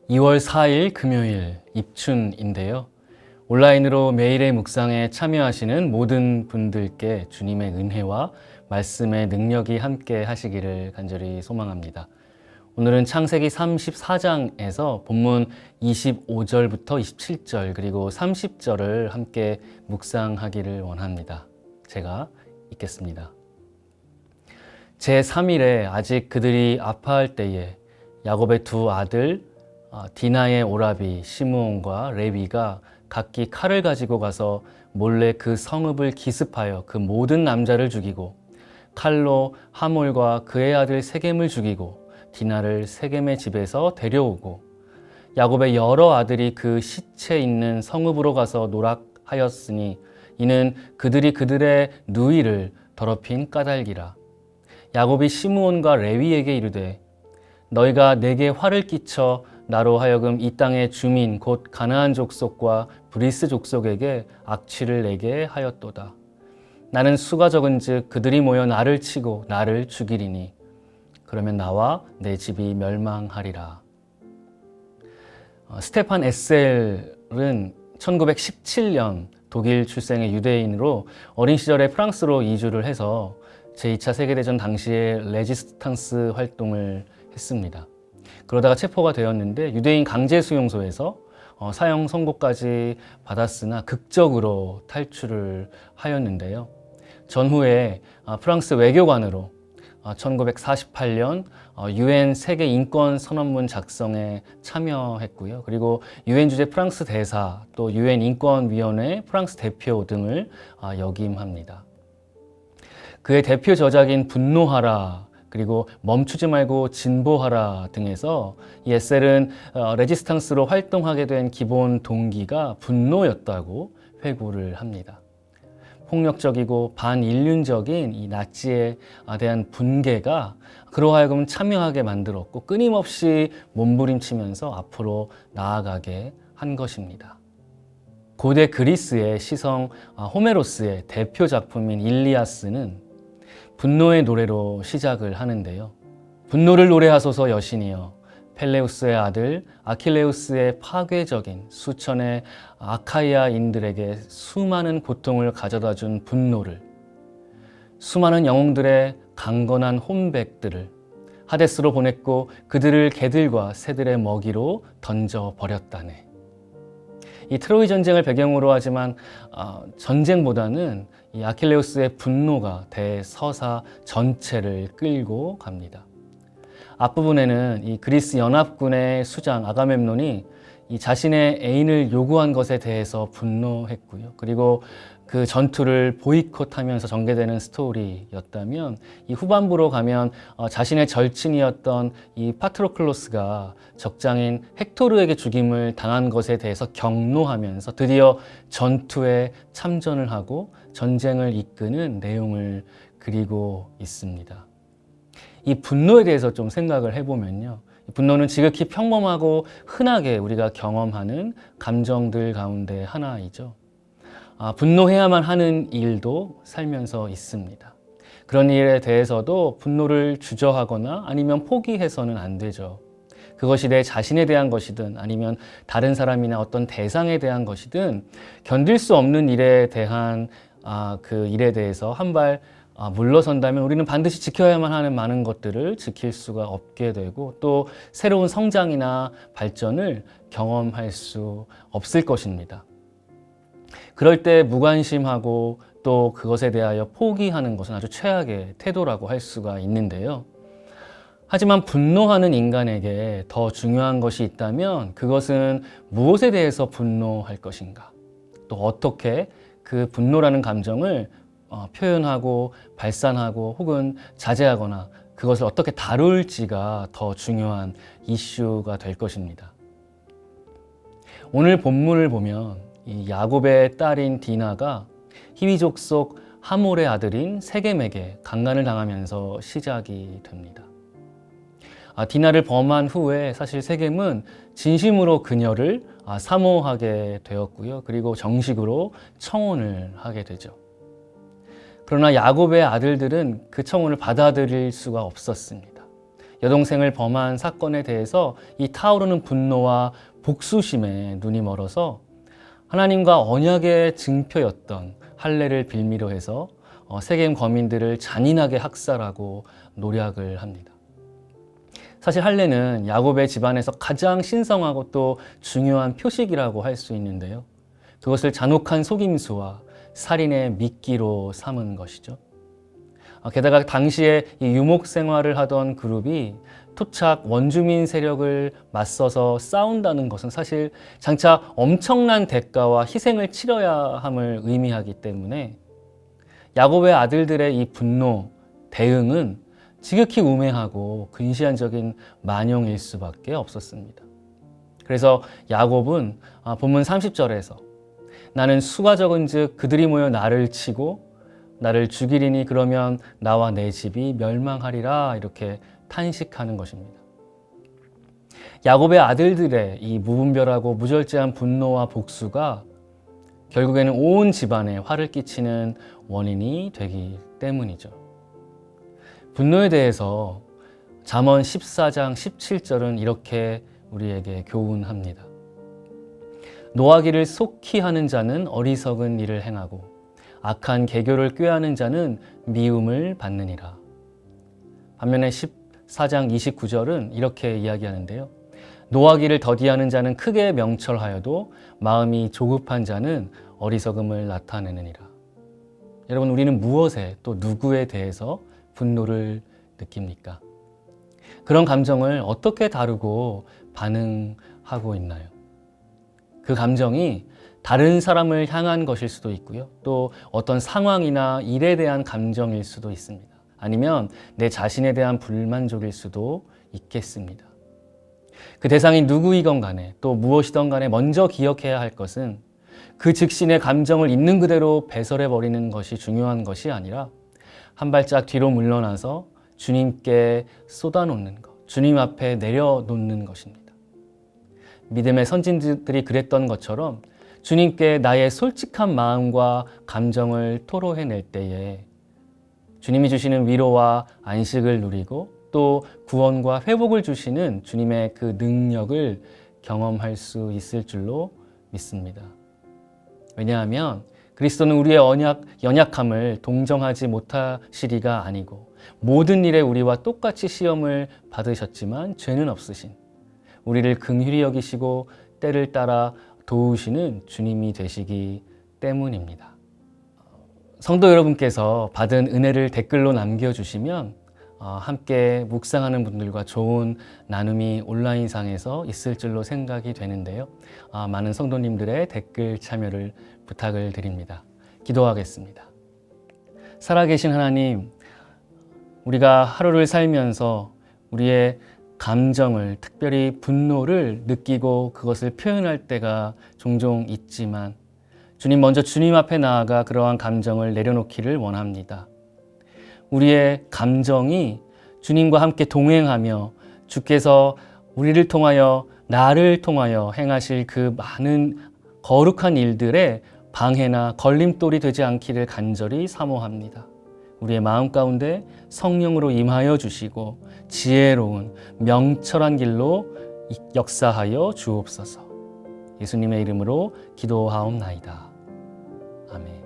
2월 4일 금요일 입춘인데요. 온라인으로 매일의 묵상에 참여하시는 모든 분들께 주님의 은혜와 말씀의 능력이 함께 하시기를 간절히 소망합니다. 오늘은 창세기 34장에서 본문 25절부터 27절 그리고 30절을 함께 묵상하기를 원합니다. 제가 읽겠습니다. 제3일에 아직 그들이 아파할 때에 야곱의 두 아들 디나의 오라비 시므온과 레위가 각기 칼을 가지고 가서 몰래 그 성읍을 기습하여 그 모든 남자를 죽이고 칼로 하몰과 그의 아들 세겜을 죽이고 디나를 세겜의 집에서 데려오고 야곱의 여러 아들이 그 시체 있는 성읍으로 가서 노락하였으니 이는 그들이 그들의 누이를 더럽힌 까닭이라. 야곱이 시므온과 레위에게 이르되 너희가 내게 화를 끼쳐 나로 하여금 이 땅의 주민 곧 가나안 족속과 브리스 족속에게 악취를 내게 하였도다. 나는 수가 적은즉 그들이 모여 나를 치고 나를 죽이리니 그러면 나와 내 집이 멸망하리라. 스테판 에셀은 1917년 독일 출생의 유대인으로 어린 시절에 프랑스로 이주를 해서 제2차 세계대전 당시에 레지스탕스 활동을 했습니다. 그러다가 체포가 되었는데 유대인 강제 수용소에서 사형 선고까지 받았으나 극적으로 탈출을 하였는데요. 전후에 프랑스 외교관으로 1948년 유엔 세계 인권 선언문 작성에 참여했고요. 그리고 유엔 주재 프랑스 대사 또 유엔 인권위원회 프랑스 대표 등을 역임합니다. 그의 대표 저작인 분노하라 그리고 멈추지 말고 진보하라 등에서 이 에셀은 레지스탕스로 활동하게 된 기본 동기가 분노였다고 회고를 합니다. 폭력적이고 반인륜적인 이 나치에 대한 분개가 그로 하여금 참여하게 만들었고 끊임없이 몸부림치면서 앞으로 나아가게 한 것입니다. 고대 그리스의 시성 호메로스의 대표 작품인 일리아스는 분노의 노래로 시작을 하는데요. 분노를 노래하소서 여신이여 펠레우스의 아들 아킬레우스의 파괴적인 수천의 아카이아인들에게 수많은 고통을 가져다 준 분노를 수많은 영웅들의 강건한 혼백들을 하데스로 보냈고 그들을 개들과 새들의 먹이로 던져버렸다네. 이 트로이 전쟁을 배경으로 하지만 전쟁보다는 이 아킬레우스의 분노가 대서사 전체를 끌고 갑니다. 앞부분에는 이 그리스 연합군의 수장 아가멤논이 이 자신의 애인을 요구한 것에 대해서 분노했고요. 그리고 그 전투를 보이콧하면서 전개되는 스토리였다면 이 후반부로 가면 자신의 절친이었던 이 파트로클로스가 적장인 헥토르에게 죽임을 당한 것에 대해서 격노하면서 드디어 전투에 참전을 하고 전쟁을 이끄는 내용을 그리고 있습니다. 이 분노에 대해서 좀 생각을 해보면요. 분노는 지극히 평범하고 흔하게 우리가 경험하는 감정들 가운데 하나이죠. 분노해야만 하는 일도 살면서 있습니다. 그런 일에 대해서도 분노를 주저하거나 아니면 포기해서는 안 되죠. 그것이 내 자신에 대한 것이든 아니면 다른 사람이나 어떤 대상에 대한 것이든 견딜 수 없는 일에 대한 그 일에 대해서 한 발 물러선다면 우리는 반드시 지켜야만 하는 많은 것들을 지킬 수가 없게 되고 또 새로운 성장이나 발전을 경험할 수 없을 것입니다. 그럴 때 무관심하고 또 그것에 대하여 포기하는 것은 아주 최악의 태도라고 할 수가 있는데요. 하지만 분노하는 인간에게 더 중요한 것이 있다면 그것은 무엇에 대해서 분노할 것인가? 또 어떻게 그 분노라는 감정을 표현하고 발산하고 혹은 자제하거나 그것을 어떻게 다룰지가 더 중요한 이슈가 될 것입니다. 오늘 본문을 보면 이 야곱의 딸인 디나가 히위족 속 하몰의 아들인 세겜에게 강간을 당하면서 시작이 됩니다. 디나를 범한 후에 사실 세겜은 진심으로 그녀를 사모하게 되었고요. 그리고 정식으로 청혼을 하게 되죠. 그러나 야곱의 아들들은 그 청혼을 받아들일 수가 없었습니다. 여동생을 범한 사건에 대해서 이 타오르는 분노와 복수심에 눈이 멀어서 하나님과 언약의 증표였던 할례를 빌미로 해서 세겜 거민들을 잔인하게 학살하고 노략을 합니다. 사실 할례는 야곱의 집안에서 가장 신성하고 또 중요한 표식이라고 할 수 있는데요. 그것을 잔혹한 속임수와 살인의 미끼로 삼은 것이죠. 게다가 당시에 이 유목 생활을 하던 그룹이 토착 원주민 세력을 맞서서 싸운다는 것은 사실 장차 엄청난 대가와 희생을 치러야 함을 의미하기 때문에 야곱의 아들들의 이 분노, 대응은 지극히 우매하고 근시안적인 만용일 수밖에 없었습니다. 그래서 야곱은 본문 30절에서 나는 수가 적은즉 그들이 모여 나를 치고 나를 죽이리니 그러면 나와 내 집이 멸망하리라 이렇게 탄식하는 것입니다. 야곱의 아들들의 이 무분별하고 무절제한 분노와 복수가 결국에는 온 집안에 화를 끼치는 원인이 되기 때문이죠. 분노에 대해서 잠언 14장 17절은 이렇게 우리에게 교훈합니다. 노하기를 속히 하는 자는 어리석은 일을 행하고 악한 계교를 꾀하는 자는 미움을 받느니라. 반면에 14장 29절은 이렇게 이야기하는데요. 노하기를 더디하는 자는 크게 명철하여도 마음이 조급한 자는 어리석음을 나타내느니라. 여러분, 우리는 무엇에 또 누구에 대해서 분노를 느낍니까? 그런 감정을 어떻게 다루고 반응하고 있나요? 그 감정이 다른 사람을 향한 것일 수도 있고요. 또 어떤 상황이나 일에 대한 감정일 수도 있습니다. 아니면 내 자신에 대한 불만족일 수도 있겠습니다. 그 대상이 누구이건 간에 또 무엇이든 간에 먼저 기억해야 할 것은 그 즉신의 감정을 있는 그대로 배설해버리는 것이 중요한 것이 아니라 한 발짝 뒤로 물러나서 주님께 쏟아놓는 것, 주님 앞에 내려놓는 것입니다. 믿음의 선진들이 그랬던 것처럼 주님께 나의 솔직한 마음과 감정을 토로해낼 때에 주님이 주시는 위로와 안식을 누리고 또 구원과 회복을 주시는 주님의 그 능력을 경험할 수 있을 줄로 믿습니다. 왜냐하면 그리스도는 우리의 연약함을 동정하지 못하시리가 아니고 모든 일에 우리와 똑같이 시험을 받으셨지만 죄는 없으신 우리를 긍휼히 여기시고 때를 따라 도우시는 주님이 되시기 때문입니다. 성도 여러분께서 받은 은혜를 댓글로 남겨주시면 함께 묵상하는 분들과 좋은 나눔이 온라인상에서 있을 줄로 생각이 되는데요. 많은 성도님들의 댓글 참여를 부탁을 드립니다. 기도하겠습니다. 살아계신 하나님, 우리가 하루를 살면서 우리의 감정을, 특별히 분노를 느끼고 그것을 표현할 때가 종종 있지만 주님, 먼저 주님 앞에 나아가 그러한 감정을 내려놓기를 원합니다. 우리의 감정이 주님과 함께 동행하며 주께서 우리를 통하여, 나를 통하여 행하실 그 많은 거룩한 일들에 방해나 걸림돌이 되지 않기를 간절히 사모합니다. 우리의 마음 가운데 성령으로 임하여 주시고 지혜로운 명철한 길로 역사하여 주옵소서. 예수님의 이름으로 기도하옵나이다. 아멘.